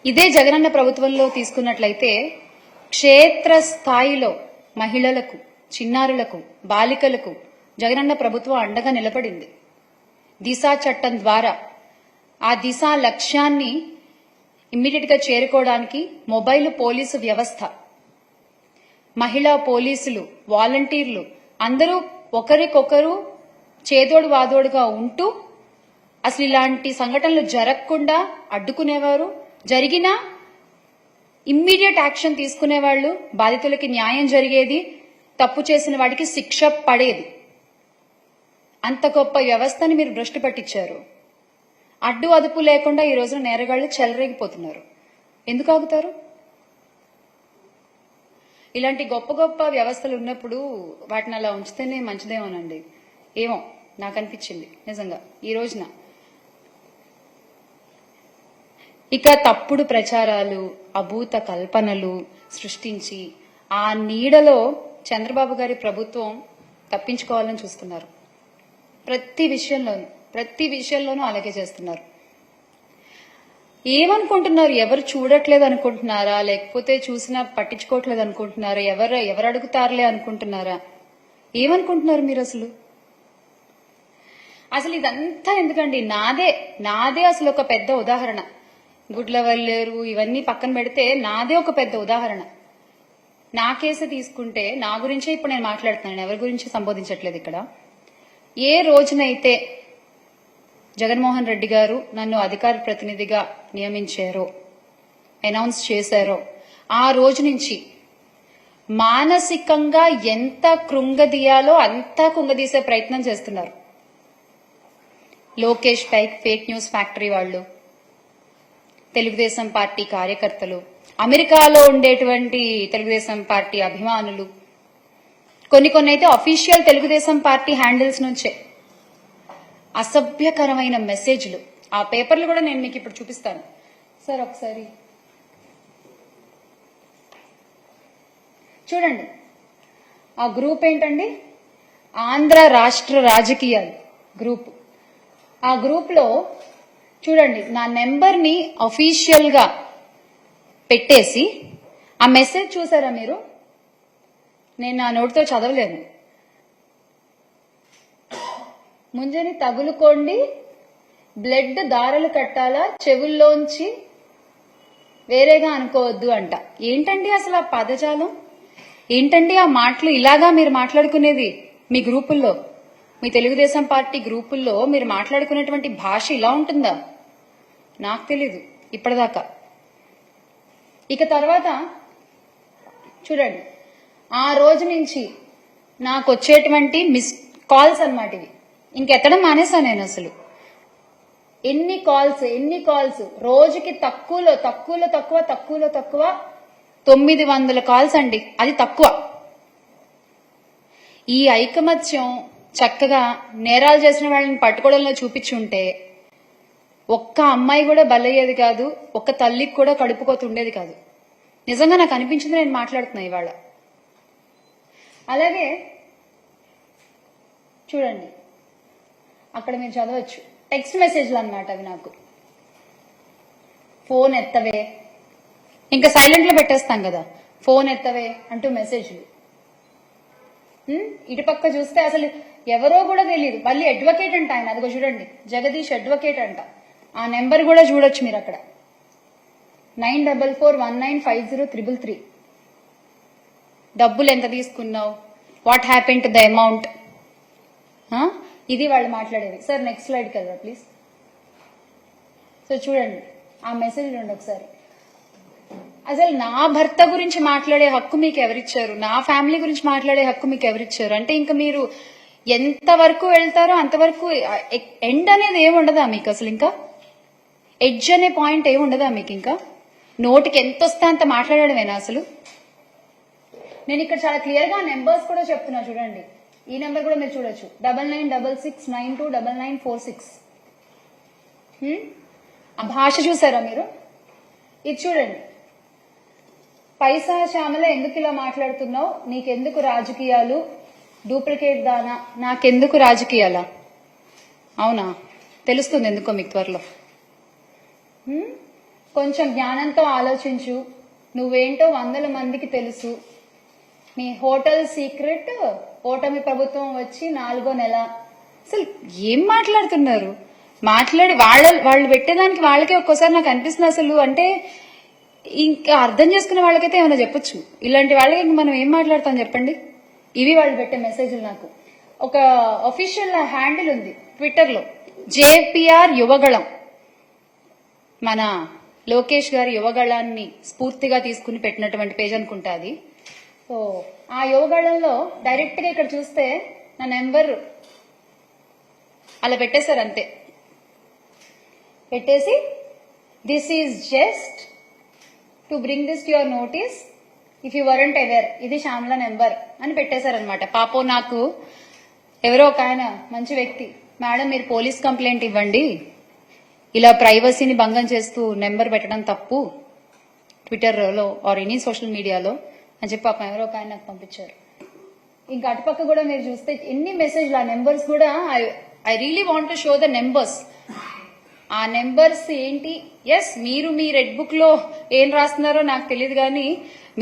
ఇదే జగనన్న ప్రభుత్వంలో తీసుకున్నట్లయితే క్షేత్ర స్థాయిలో మహిళలకు, చిన్నారులకు, బాలికలకు జగనన్న ప్రభుత్వం అండగా నిలబడింది. దిశ చట్టం ద్వారా ఆ దిశ లక్ష్యాన్ని ఇమ్మీడియట్ గా చేరుకోవడానికి మొబైల్ పోలీసు వ్యవస్థ, మహిళా పోలీసులు, వాలంటీర్లు అందరూ ఒకరికొకరు చేదోడు వాదోడుగా ఉంటూ అసలు ఇలాంటి సంఘటనలు జరగకుండా అడ్డుకునేవారు. జరిగినా ఇమ్మీడియట్ యాక్షన్ తీసుకునేవాళ్లు. బాధితులకి న్యాయం జరిగేది, తప్పు చేసిన వాడికి శిక్ష పడేది. అంత గొప్ప వ్యవస్థని మీరు భ్రష్టు పట్టించారు. అడ్డు అదుపు లేకుండా ఈ రోజున నేరగాళ్లు చెలరేగిపోతున్నారు. ఎందుకు ఆగుతారు? ఇలాంటి గొప్ప గొప్ప వ్యవస్థలు ఉన్నప్పుడు వాటిని అలా ఉంచితేనే మంచిదేమోనండి. ఏమో నాకు అనిపించింది నిజంగా ఈ రోజున. ఇక తప్పుడు ప్రచారాలు, అభూత కల్పనలు సృష్టించి ఆ నీడలో చంద్రబాబు గారి ప్రభుత్వం తప్పించుకోవాలని చూస్తున్నారు. ప్రతి విషయంలోనూ అలాగే చేస్తున్నారు. ఏమనుకుంటున్నారు? ఎవరు చూడట్లేదు అనుకుంటున్నారా? లేకపోతే చూసినా పట్టించుకోవట్లేదు అనుకుంటున్నారా? ఎవరు అడుగుతారులే అనుకుంటున్నారా? ఏమనుకుంటున్నారు మీరు? అసలు ఇదంతా ఎందుకండి? నాదే అసలు ఒక పెద్ద ఉదాహరణ. గుడ్లవల్లేరు ఇవన్నీ పక్కన పెడితే నాదే ఒక పెద్ద ఉదాహరణ. నా కేసు తీసుకుంటే నా గురించే ఇప్పుడు నేను మాట్లాడుతున్నాను, ఎవరి గురించి సంబోధించట్లేదు ఇక్కడ. ఏ రోజునైతే జగన్మోహన్ రెడ్డి గారు నన్ను అధికార ప్రతినిధిగా నియమించారో, అనౌన్స్ చేశారో, ఆ రోజు నుంచి మానసికంగా ఎంత కృంగదీయాలో అంతా కుంగదీసే ప్రయత్నం చేస్తున్నారు. లోకేష్ ఫేక్ న్యూస్ ఫ్యాక్టరీ వాళ్ళు, తెలుగుదేశం పార్టీ కార్యకర్తలు, అమెరికాలో ఉండేటువంటి తెలుగుదేశం పార్టీ అభిమానులు, కొన్ని అయితే అఫీషియల్ తెలుగుదేశం పార్టీ హ్యాండిల్స్ నుంచే అసభ్యకరమైన మెసేజ్లు. ఆ పేపర్లు కూడా నేను మీకు ఇప్పుడు చూపిస్తాను సార్. ఒకసారి చూడండి. ఆ గ్రూప్ ఏంటండి? ఆంధ్ర రాష్ట్ర రాజకీయాలు గ్రూప్. ఆ గ్రూప్ లో చూడండి, నా నెంబర్ని అఫీషియల్ గా పెట్టేసి ఆ మెసేజ్ చూసారా మీరు? నేను నా నోటితో చదవలేను. ముంజని తగులుకోండి, బ్లడ్ దారలు కట్టాలా, చెవుల్లోంచి వేరేగా అనుకోవద్దు అంట. ఏంటండి అసలు ఆ పదజాలం? ఏంటండి ఆ మాటలు? ఇలాగా మీరు మాట్లాడుకునేది మీ గ్రూపుల్లో, మీ తెలుగుదేశం పార్టీ గ్రూపుల్లో మీరు మాట్లాడుకునేటువంటి భాష ఇలా ఉంటుందా? నాకు తెలీదు ఇప్పటిదాకా. ఇక తర్వాత చూడండి, ఆ రోజు నుంచి నాకు వచ్చేటువంటి మిస్ కాల్స్ అన్నమాట ఇవి. ఇంకెత్తడం మానేసా నేను. అసలు ఎన్ని కాల్స్ రోజుకి తక్కువలో తక్కువ 900 కాల్స్ అండి. అది తక్కువ. ఈ ఐకమత్యం చక్కగా నేరాలు చేసిన వాళ్ళని పట్టుకోవడంలో చూపించుంటే ఒక్క అమ్మాయి కూడా బలయ్యేది కాదు, ఒక్క తల్లికి కూడా కడుపుకోతుండేది కాదు. నిజంగా నాకు అనిపించింది, నేను మాట్లాడుతున్నా ఇవాళ. అలాగే చూడండి, అక్కడ మీరు చదవచ్చు టెక్స్ట్ మెసేజ్లు అన్నమాట అవి. నాకు ఫోన్ ఎత్తవే, ఇంకా సైలెంట్ లో పెట్టేస్తాం కదా, ఫోన్ ఎత్తవే అంటూ మెసేజ్లు. ఇటుపక్క చూస్తే అసలు ఎవరో కూడా తెలియదు. మళ్ళీ అడ్వకేట్ అంట ఆయన. అదిగో చూడండి, జగదీష్ అడ్వకేట్ అంట. ఆ నెంబర్ కూడా చూడొచ్చు మీరు అక్కడ, 9441950333. డబ్బులు ఎంత తీసుకున్నావు, what happen to the amount, ఇది వాళ్ళు మాట్లాడేది. సార్ నెక్స్ట్ స్లైడ్కి వెళ్దా ప్లీజ్. సో చూడండి ఆ మెసేజ్ చూడండి ఒకసారి. అసలు నా భర్త గురించి మాట్లాడే హక్కు మీకు ఎవరిచ్చారు? నా ఫ్యామిలీ గురించి మాట్లాడే హక్కు మీకు ఎవరిచ్చారు? అంటే ఇంకా మీరు ఎంతవరకు వెళ్తారో అంతవరకు. ఎండ్ అనేది ఏముండదా మీకు? అసలు ఇంకా ఎడ్జ్ అనే పాయింట్ ఏముండదా మీకు? ఇంకా నోటికి ఎంత వస్తే అంత మాట్లాడడమేనా అసలు? నేను ఇక్కడ చాలా క్లియర్ గా నెంబర్స్ కూడా చెప్తున్నా చూడండి. ఈ నెంబర్ కూడా మీరు చూడొచ్చు, 9966929946. ఆ భాష చూసారా మీరు? ఇది చూడండి, పైసా శ్యామల ఎందుకు ఇలా మాట్లాడుతున్నావు, నీకెందుకు రాజకీయాలు, డూప్లికేట్ దానా, నాకెందుకు రాజకీయాలా? అవునా? తెలుస్తుంది ఎందుకో మీకు త్వరలో. కొంచెం జ్ఞానంతో ఆలోచించు. నువ్వేంటో 100 మందికి తెలుసు. నీ హోటల్ సీక్రెట్ ఓటమి ప్రభుత్వం వచ్చి 4వ నెల. అసలు ఏం మాట్లాడుతున్నారు? వాళ్ళు పెట్టేదానికి వాళ్ళకే ఒక్కోసారి నాకు అనిపిస్తుంది అసలు. అంటే ఇంకా అర్థం చేసుకునే వాళ్ళకైతే ఏమైనా చెప్పొచ్చు, ఇలాంటి వాళ్ళకి ఇంక మనం ఏం మాట్లాడతాం చెప్పండి. ఇవి వాళ్ళు పెట్టే మెసేజ్లు. నాకు ఒక అఫీషియల్ హ్యాండిల్ ఉంది ట్విట్టర్ లో, జేపీఆర్ యువగళం. మన లోకేష్ గారి యువగళాన్ని స్ఫూర్తిగా తీసుకుని పెట్టినటువంటి పేజ్ అనుకుంటా అది. సో ఆ యువగళంలో డైరెక్ట్ గా ఇక్కడ చూస్తే నా నెంబర్ అలా పెట్టేశారు అంతే. పెట్టేసి this is just to bring this to your notice if you weren't aware, ఇది శ్యామల నెంబర్ అని పెట్టేశారనమాట. పాపం నాకు ఎవరో ఒక ఆయన మంచి వ్యక్తి, మేడం మీరు పోలీస్ కంప్లైంట్ ఇవ్వండి, ఇలా ప్రైవసీని భంగం చేస్తూ నెంబర్ పెట్టడం తప్పు ట్విట్టర్లో ఆర్ ఎనీ సోషల్ మీడియాలో అని చెప్పి పాపం ఎవరో ఒక ఆయన నాకు పంపించారు. ఇంకా అటుపక్క కూడా మీరు చూస్తే ఎన్ని మెసేజ్లు, ఆ నెంబర్స్ కూడా I really want to show the numbers. ఆ నెంబర్స్ ఏంటి? ఎస్, మీరు మీ రెడ్ బుక్ లో ఏం రాస్తున్నారో నాకు తెలియదు, కానీ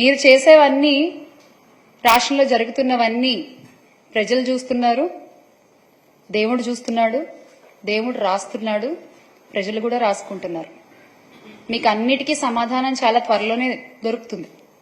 మీరు చేసేవన్నీ, రాష్ట్రంలో జరుగుతున్నవన్నీ ప్రజలు చూస్తున్నారు, దేవుడు చూస్తున్నాడు, దేవుడు రాస్తున్నాడు, ప్రజలు కూడా రాసుకుంటున్నారు. మీకు అన్నిటికీ సమాధానం చాలా త్వరలోనే దొరుకుతుంది.